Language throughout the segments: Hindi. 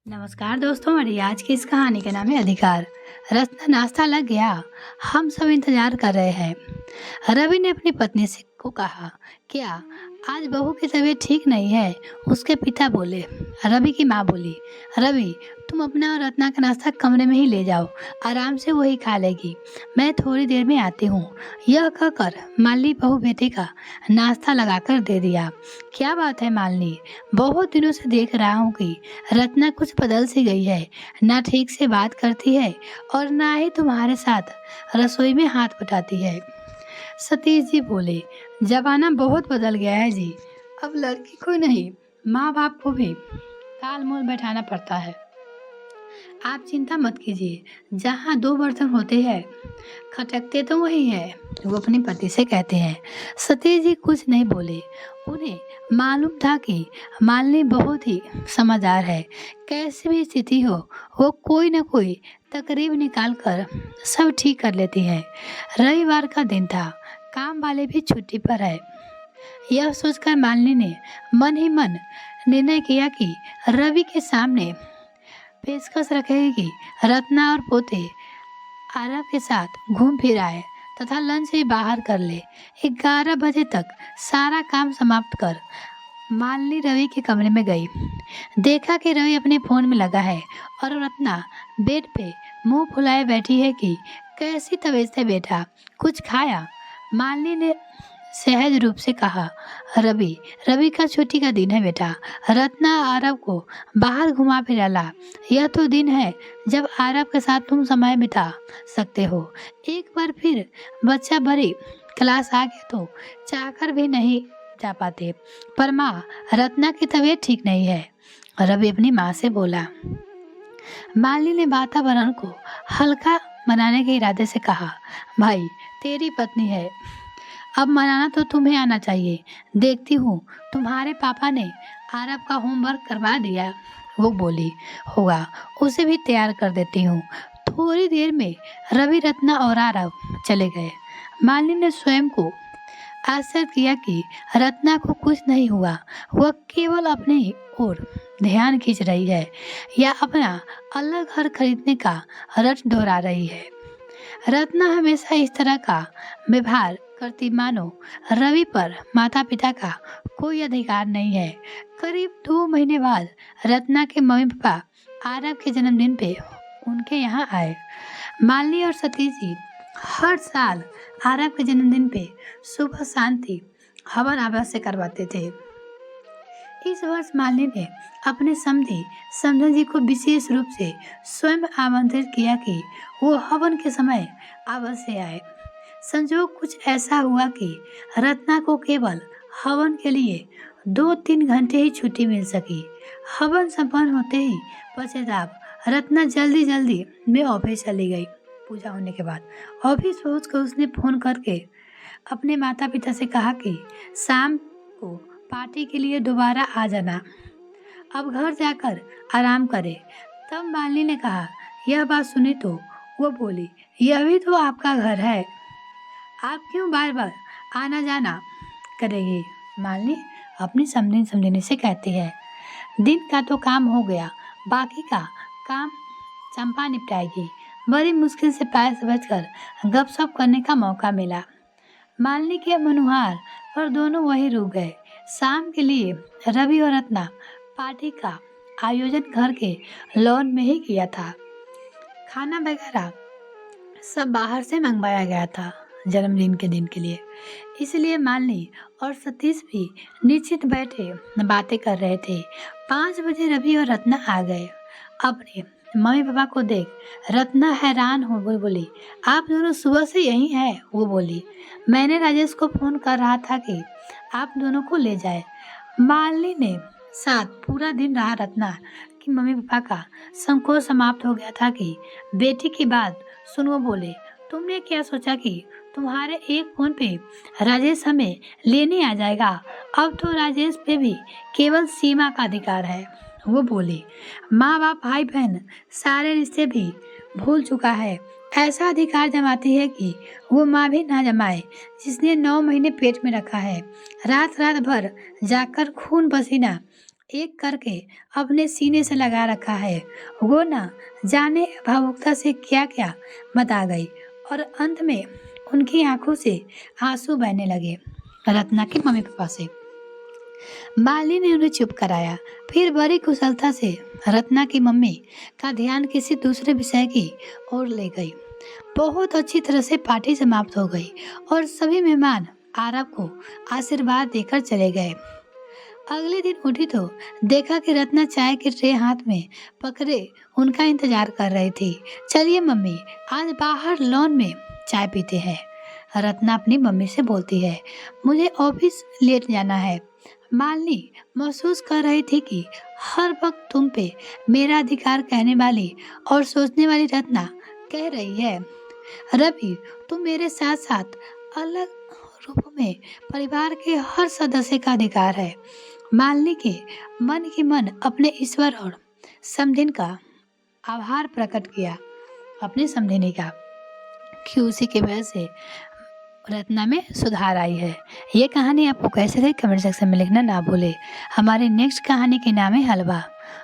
नमस्कार दोस्तों, हमारी आज की इस कहानी का नाम है अधिकार। रत्ना नाश्ता लग गया, हम सब इंतजार कर रहे हैं। रवि ने अपनी पत्नी से को कहा, क्या आज बहू की तबीयत ठीक नहीं है? उसके पिता बोले। रवि की माँ बोली, रवि तुम अपना और रत्ना का नाश्ता कमरे में ही ले जाओ, आराम से वही खा लेगी, मैं थोड़ी देर में आती हूँ। यह कहकर मालिनी बहू बेटे का नाश्ता लगाकर दे दिया। क्या बात है मालिनी, बहुत दिनों से देख रहा हूँ कि रत्ना कुछ बदल सी गई है, ना ठीक से बात करती है और ना ही तुम्हारे साथ रसोई में हाथ बटाती है। सतीश जी बोले, जमाना बहुत बदल गया है जी, अब लड़की को नहीं माँ बाप को भी ताल मोल बैठाना पड़ता है। आप चिंता मत कीजिए, जहाँ दो बर्तन होते हैं खटकते तो वही है, वो अपनी पति से कहते हैं। सतीश जी कुछ नहीं बोले। उन्हें मालूम था कि मालिनी बहुत ही समझदार है, कैसी भी स्थिति हो वो कोई न कोई तकरीब निकाल कर सब ठीक कर लेती है। रविवार का दिन था, काम वाले भी छुट्टी पर है। यह सोचकर मालिनी ने मन ही मन निर्णय किया कि रवि के सामने पेशकश रखेगी कि रत्ना और पोते आरव के साथ घूम फिर आए तथा लंच भी बाहर कर ले। 11 बजे तक सारा काम समाप्त कर मालिनी रवि के कमरे में गई। देखा कि रवि अपने फोन में लगा है और रत्ना बेड पे मुंह फुलाए बैठी है कि कैसी तबीयत है बेटा, कुछ खाया? मालिनी ने सहज रूप से कहा, रवि रवि का छुट्टी का दिन है बेटा, रत्ना आरव को बाहर घुमा फिरा ला। यह तो दिन है जब आरव के साथ तुम समय बिता सकते हो। एक बार फिर बच्चा बड़ी क्लास आ गया तो चाहकर भी नहीं जा पाते, पर माँ रत्ना की तबीयत ठीक नहीं है, रवि अपनी माँ से बोला। मालिनी ने वातावरण को हल्का बनाने के इरादे से कहा, भाई तेरी पत्नी है, अब मनाना तो तुम्हें आना चाहिए। देखती हूँ तुम्हारे पापा ने आरव का होमवर्क करवा दिया। वो बोली, होगा, उसे भी तैयार कर देती हूँ। थोड़ी देर में रवि, रत्ना और आरव चले गए। मालिनी ने स्वयं को आश्चर्य किया कि रत्ना को कुछ नहीं हुआ, वह केवल अपनी ओर ध्यान खींच रही है या अपना अलग घर खरीदने का रट दोहरा रही है। रत्ना हमेशा इस तरह का व्यवहार करती मानो रवि पर माता पिता का कोई अधिकार नहीं है। करीब 2 महीने बाद रत्ना के मम्मी पापा आरव के जन्मदिन पे उनके यहाँ आए। मालिनी और सतीश जी हर साल आरव के जन्मदिन पे सुबह शांति हवन अवश्य करवाते थे। इस वर्ष मालिनी ने अपने समधी समधन जी को विशेष रूप से स्वयं आमंत्रित किया कि वो हवन के समय अवश्य आए। संजोग कुछ ऐसा हुआ कि रत्ना को केवल हवन के लिए 2-3 घंटे ही छुट्टी मिल सकी। हवन संपन्न होते ही पश्चाताप रत्ना जल्दी जल्दी में ऑफिस चली गई। पूजा होने के बाद ऑफिस पहुंचकर उसने फोन करके अपने माता पिता से कहा कि शाम को पार्टी के लिए दोबारा आ जाना, अब घर जाकर आराम करे। तब मालिनी ने कहा, यह बात सुनी तो वो बोली, यह भी तो आपका घर है, आप क्यों बार बार आना जाना करेगी? मालिनी अपनी समझनी से कहती है, दिन का तो काम हो गया, बाकी का काम चंपा निपटाएगी। बड़ी मुश्किल से पैर से बचकर गपशप करने का मौका मिला। मालिनी के मनुहार पर दोनों वहीं रुक गए। शाम के लिए रवि और रत्ना पार्टी का आयोजन घर के लॉन में ही किया था। खाना वगैरह सब बाहर से मंगवाया गया था जन्मदिन के दिन के लिए, इसलिए मालिनी और सतीश भी निश्चित बैठे बातें कर रहे थे। 5 बजे रवि और रत्ना आ गए। अपने मम्मी पापा को देख रत्ना हैरान हो गई, बोली, आप दोनों सुबह से यहीं हैं? वो बोली, मैंने राजेश को फोन कर रहा था कि आप दोनों को ले जाए। मालिनी ने साथ पूरा दिन रहा। रत्ना कि मम्मी पापा का संकोच समाप्त हो गया था कि बेटी की बात सुन वो बोले, तुमने क्या सोचा कि तुम्हारे एक फोन पे राजेश हमें लेने आ जाएगा? अब तो राजेश पे भी केवल सीमा का अधिकार है। वो बोली, माँ बाप भाई बहन सारे रिश्ते भी भूल चुका है, ऐसा अधिकार जमाती है कि वो माँ भी ना जमाए जिसने 9 महीने पेट में रखा है। रात रात भर जाकर खून पसीना एक करके अपने सीने से लगा रखा है। वो न जाने भावुकता से क्या क्या बता गई और अंत में उनकी आंखों से आंसू बहने लगे। रत्ना के मम्मी पापा से माली ने उन्हें चुप कराया। फिर बड़ी कुशलता से रत्ना की मम्मी का ध्यान किसी दूसरे विषय की ओर ले गई। बहुत अच्छी तरह से पार्टी समाप्त हो गई और सभी मेहमान आरब को आशीर्वाद देकर चले गए। अगले दिन उठी तो देखा कि रत्ना चाय की ट्रे हाथ में पकड़े उनका इंतजार कर रही थी। चलिए मम्मी, आज बाहर लॉन में चाय पीते हैं। रत्ना अपनी मम्मी से बोलती है, मुझे ऑफिस लेट जाना है। मालिनी महसूस कर रही थी कि हर वक्त तुम पे मेरा अधिकार कहने वाली और सोचने वाली रत्ना कह रही है, रवि तुम मेरे साथ साथ अलग रूप में परिवार के हर सदस्य का अधिकार है। मालिनी के मन ही मन अपने ईश्वर और समधिन का आभार प्रकट किया, अपने समधिनी का, कि उसी की वजह से रत्ना में सुधार आई है। ये कहानी आपको कैसे लगी कमेंट सेक्शन में लिखना ना भूले। हमारी नेक्स्ट कहानी के नाम है हलवा।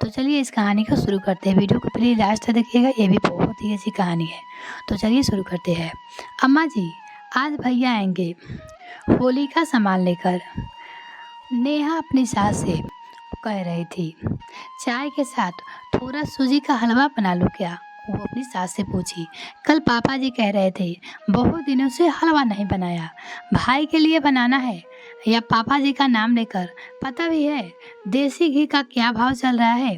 तो चलिए इस कहानी को शुरू करते हैं। वीडियो को प्लीज लास्ट तक देखिएगा, ये भी बहुत ही अच्छी कहानी है। तो चलिए शुरू करते हैं। अम्मा जी, आज भैया आएंगे होली का सामान लेकर, नेहा अपनी सास से कह रही थी। चाय के साथ थोड़ा सूजी का हलवा बना लो क्या, वो अपनी सास से पूछी। कल पापा जी कह रहे थे बहुत दिनों से हलवा नहीं बनाया। भाई के लिए बनाना है या पापा जी का नाम लेकर? पता भी है देसी घी का क्या भाव चल रहा है?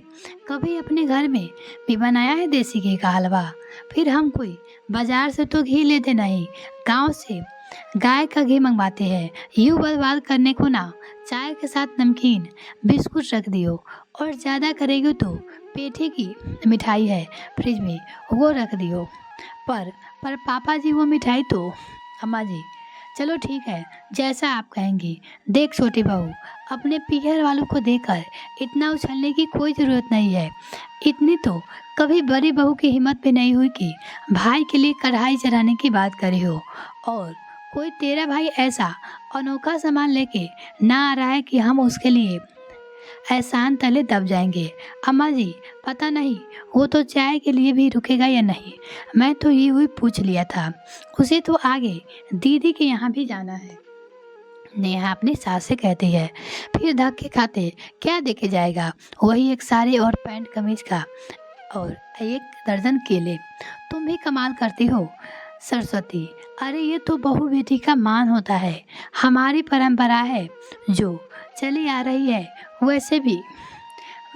कभी अपने घर में भी बनाया है देसी घी का हलवा? फिर हम कोई बाजार से तो घी लेते नहीं, गांव से गाय का घी मंगवाते हैं। यूँ बर्बाद करने को ना चाय के साथ नमकीन बिस्कुट रख दियो, और ज़्यादा करेगी तो पेठे की मिठाई है फ्रिज में, वो रख दियो। पर पापा जी वो मिठाई तो। अम्मा जी, चलो ठीक है, जैसा आप कहेंगी। देख छोटी बहू, अपने पीहर वालों को देखकर इतना उछलने की कोई ज़रूरत नहीं है। इतनी तो कभी बड़ी बहू की हिम्मत भी नहीं हुई कि भाई के लिए कढ़ाई चढ़ाने की बात करी हो, और कोई तेरा भाई ऐसा अनोखा सामान लेके ना आ रहा है कि हम उसके लिए एहसान तले दब जाएंगे। अम्मा जी, पता नहीं वो तो चाय के लिए भी रुकेगा या नहीं। मैं तो ये हुई पूछ लिया था, उसे तो आगे दीदी के यहाँ भी जाना है, नेहा अपनी सास से कहती है। फिर धक्के खाते क्या देके जाएगा, वही एक साड़ी और पैंट कमीज का और एक दर्जन केले। तुम भी कमाल करती हो सरस्वती, अरे ये तो बहू बेटी का मान होता है, हमारी परंपरा है जो चली आ रही है। वैसे भी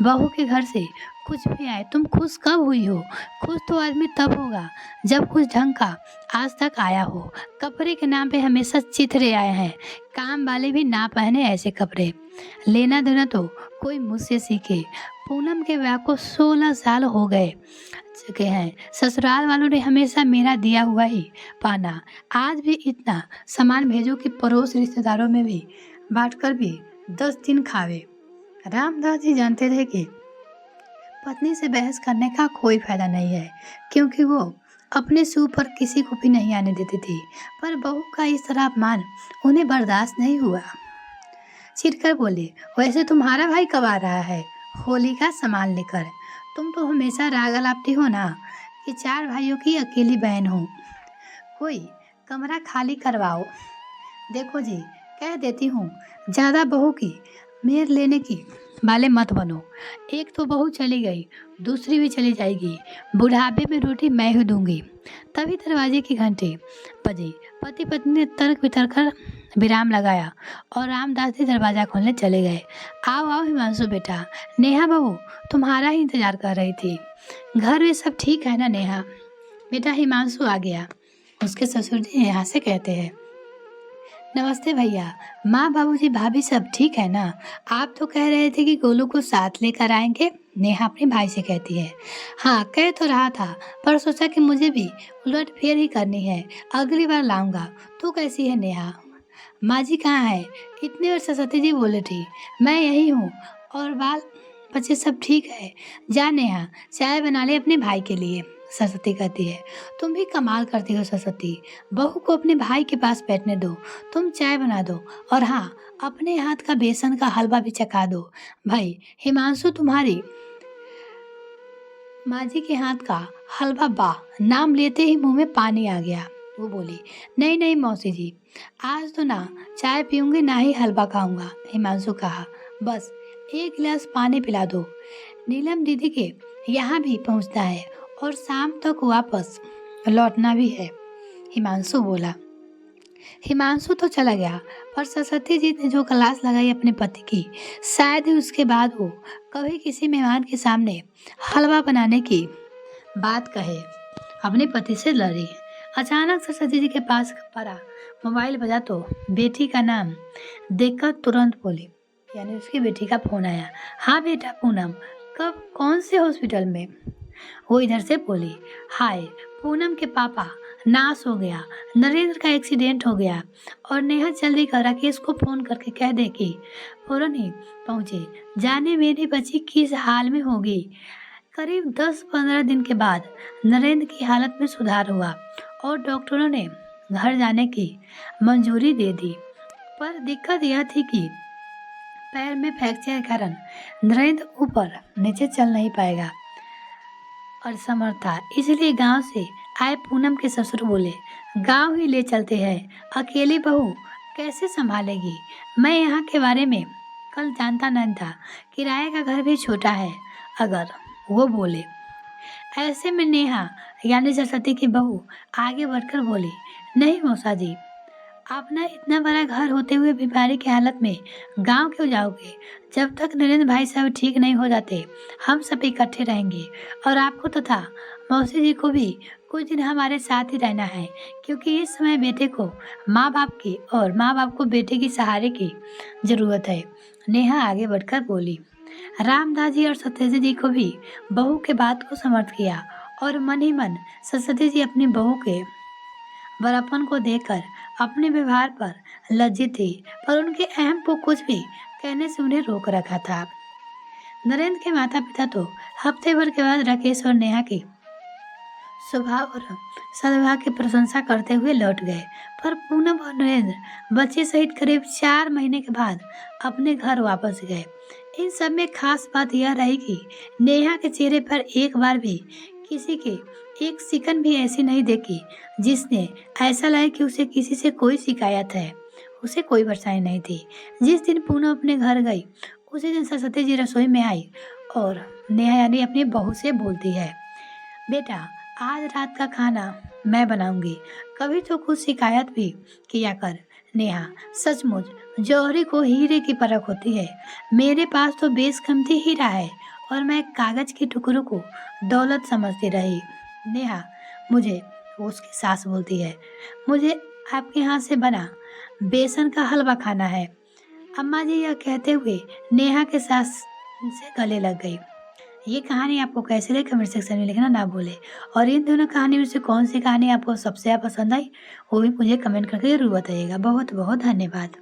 बहू के घर से कुछ भी आए, तुम खुश कब हुई हो? खुश तो आदमी तब होगा जब कुछ ढंग का आज तक आया हो। कपड़े के नाम पे हमेशा चिथरे आए हैं, काम वाले भी ना पहने ऐसे कपड़े। लेना देना तो कोई मुझसे सीखे। पूनम के विवाह को 16 साल हो गए चुके हैं, ससुराल वालों ने हमेशा मेरा दिया हुआ ही पाना। आज भी इतना सामान भेजो कि पड़ोस रिश्तेदारों में भी बांटकर भी 10 दिन खावे। रामदास जी जानते थे कि पत्नी से बहस करने का कोई फायदा नहीं है, क्योंकि वो अपने सूह पर किसी को भी नहीं आने देती थी। पर बहू का इस तरह अपमान उन्हें बर्दाश्त नहीं हुआ। चिढ़कर बोले, वैसे तुम्हारा भाई कब आ रहा है होली का सामान लेकर? तुम तो हमेशा राग अलापती हो ना कि 4 भाइयों की अकेली बहन हो, कोई कमरा खाली करवाओ। देखो जी, कह देती हूँ, ज़्यादा बहू की मेर लेने की वाले मत बनो। एक तो बहू चली गई, दूसरी भी चली जाएगी। बुढ़ापे में रोटी मैं ही दूंगी। तभी दरवाजे की घंटी बजी। पति पत्नी ने तर्क वितर्क कर विराम लगाया और रामदास जी दरवाज़ा खोलने चले गए। आओ आओ हिमांशु बेटा, नेहा बहू तुम्हारा ही इंतजार कर रही थी। घर में सब ठीक है ना नेहा? बेटा हिमांशु आ गया, उसके ससुर जी यहाँ से कहते हैं। नमस्ते भैया, माँ बाबूजी भाभी सब ठीक है ना? आप तो कह रहे थे कि गोलू को साथ लेकर आएंगे, नेहा अपने भाई से कहती है। हाँ कह तो रहा था, पर सोचा कि मुझे भी उलट फेर ही करनी है, अगली बार लाऊंगा। तू कैसी है नेहा? माँ जी कहाँ है? इतने और सरस्वती जी बोले थी। मैं यही हूँ, और बाल बच्चे सब ठीक है। जा नेहा, चाय बना ले अपने भाई के लिए। सरस्वती कहती है। तुम भी कमाल करती हो सरस्वती। बहू को अपने भाई के पास बैठने दो, तुम चाय बना दो और हाँ, अपने हाथ का बेसन का हलवा भी चखा दो। भाई हिमांशु तुम्हारी माँ जी के हाथ का हलवा वाह, नाम लेते ही मुंह में पानी आ गया। वो बोली, नहीं नहीं मौसी जी, आज तो ना चाय पीऊंगी ना ही हलवा खाऊंगा। हिमांशु कहा, बस एक गिलास पानी पिला दो, नीलम दीदी के यहाँ भी पहुँचना है और शाम तक वापस लौटना भी है। हिमांशु बोला। हिमांशु तो चला गया, पर सरस्वती जी ने जो क्लास लगाई अपने पति की, शायद ही उसके बाद वो कभी किसी मेहमान के सामने हलवा बनाने की बात कहे। अपने पति से लड़ी। अचानक सरस्वती जी के पास पड़ा मोबाइल बजा तो बेटी का नाम देखकर तुरंत बोली, यानी उसकी बेटी का फोन आया। हाँ बेटा पूनम, कब, कौन से हॉस्पिटल में? वो इधर से बोली, हाय पूनम के पापा नाश हो गया, नरेंद्र का एक्सीडेंट हो गया और नेहा जल्दी कर राकेश को फोन करके कह दे कि फौरन ही पहुंचे। जाने मेरी बच्ची किस हाल में होगी। करीब 10-15 दिन के बाद नरेंद्र की हालत में सुधार हुआ और डॉक्टरों ने घर जाने की मंजूरी दे दी, पर दिक्कत यह थी कि पैर में फ्रैक्चर के कारण नरेंद्र ऊपर नीचे चल नहीं पाएगा और समर्थ था। इसलिए गांव से आए पूनम के ससुर बोले, गांव ही ले चलते हैं, अकेली बहू कैसे संभालेगी। मैं यहाँ के बारे में कल जानता नहीं था, किराए का घर भी छोटा है। अगर वो बोले। ऐसे में नेहा यानी सरस्वती की बहू आगे बढ़कर बोली, नहीं मौसा जी, आप ना इतना बड़ा घर होते हुए बीमारी की हालत में गांव क्यों जाओगे। जब तक नरेंद्र भाई साहब ठीक नहीं हो जाते हम सब इकट्ठे रहेंगे और आपको तथा मौसी जी को भी कुछ दिन हमारे साथ ही रहना है, क्योंकि इस समय बेटे को माँ बाप की और माँ बाप को बेटे की सहारे की जरूरत है। नेहा आगे बढ़कर बोली। रामदास जी और सत्यजी जी को भी बहू के बात को समर्थ किया और मन ही मन सरस्वती जी अपनी बहू के बड़प्पन को देखकर अपने व्यवहार पर लज्जित थी, पर उनके अहम को कुछ भी कहने से उन्हें रोक रखा था। नरेंद्र के माता पिता तो हफ्ते भर के बाद राकेश और नेहा की स्वभाव और सद्भाव की प्रशंसा करते हुए लौट गए, पर पूनम और नरेंद्र बच्चे सहित करीब 4 महीने के बाद अपने घर वापस गए। इन सब में खास बात यह रही कि नेहा के चेहरे पर एक बार भी किसी के एक सिकन भी ऐसी नहीं देखी जिसने ऐसा लगे कि उसे किसी से कोई शिकायत है। उसे कोई परेशानी नहीं थी। जिस दिन पूनम अपने घर गई उसी दिन सरस्वती जी रसोई में आई और नेहा यानी अपनी बहू से बोलती है, बेटा आज रात का खाना मैं बनाऊंगी, कभी तो कुछ शिकायत भी किया कर। नेहा, सचमुच जौहरी को हीरे की परख होती है। मेरे पास तो बेशकीमती हीरा है और मैं कागज के टुकड़ों को दौलत समझती रही। नेहा, मुझे, उसकी सास बोलती है, मुझे आपके हाथ से बना बेसन का हलवा खाना है। अम्मा जी यह कहते हुए नेहा के सास से गले लग गई। ये कहानी आपको कैसी लगी कमेंट सेक्शन में लिखना ना भूले, और इन दोनों कहानी में से कौन सी कहानी आपको सबसे पसंद आई वो भी मुझे कमेंट करके जरूर बताइएगा। बहुत बहुत धन्यवाद।